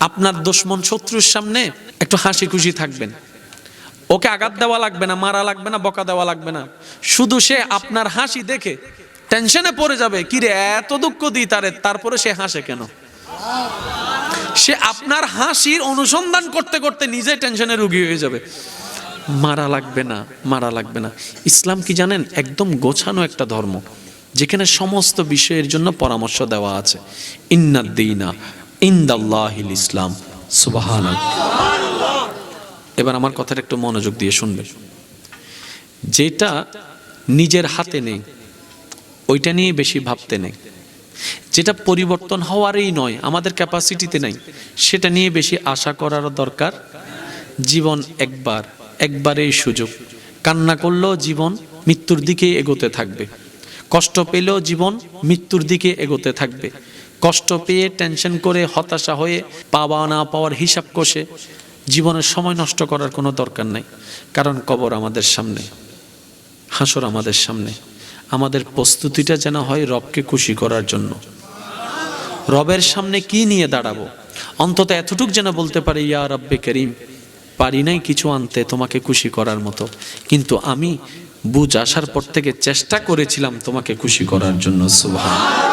আপনার দুশমন শত্রুর সামনে একটু হাসি খুশি থাকবেন। ওকে আঘাত দেওয়া লাগবে না, মারা লাগবে না, বকা দেওয়া লাগবে না, শুধু সে আপনার হাসি দেখে টেনশনে পড়ে যাবে, কি রে এত দুঃখ দিই তারে, তারপরে সে হাসে কেন। সে আপনার হাসির অনুসন্ধান করতে করতে নিজে টেনশনে রোগী হয়ে যাবে। মারা লাগবে না, মারা লাগবে না। ইসলাম কি জানেন, একদম গোছানো একটা ধর্ম, যেখানে সমস্ত বিষয়ের জন্য পরামর্শ দেওয়া আছে। ইন্নাদ-দীনা ইনদাল্লাহিল ইসলাম। সুবহানাল্লাহ। এবার আমার কথাটা একটু মনোযোগ দিয়ে শুনবেন। যেটা নিজের হাতে নেই ওইটা নিয়ে বেশি ভাবতে নেই, যেটা পরিবর্তন হওয়ারই নয়, আমাদের ক্যাপাসিটিতে নাই, সেটা নিয়ে বেশি আশা করার দরকার। জীবন একবারেই সুযোগ। কান্না করলেও জীবন মৃত্যুর দিকে এগোতে থাকবে, কষ্ট পেলেও জীবন মৃত্যুর দিকে এগোতে থাকবে। কষ্ট পেয়ে টেনশন করে হতাশা হয়ে পাওয়া না পাওয়ার হিসাব কষে জীবনের সময় নষ্ট করার কোনো দরকার নাই। কারণ কবর আমাদের সামনে, হাসর আমাদের সামনে। আমাদের প্রস্তুতিটা যেন হয় রবকে খুশি করার জন্য। রবের সামনে কি নিয়ে দাঁড়াবো, অন্তত এতটুক যেন বলতে পারি, ইয়া রব্বে করিম, পারি নাই কিছু আনতে তোমাকে খুশি করার মতো, কিন্তু আমি বুঝ আসার পর থেকে চেষ্টা করেছিলাম তোমাকে খুশি করার জন্য। সুবহান।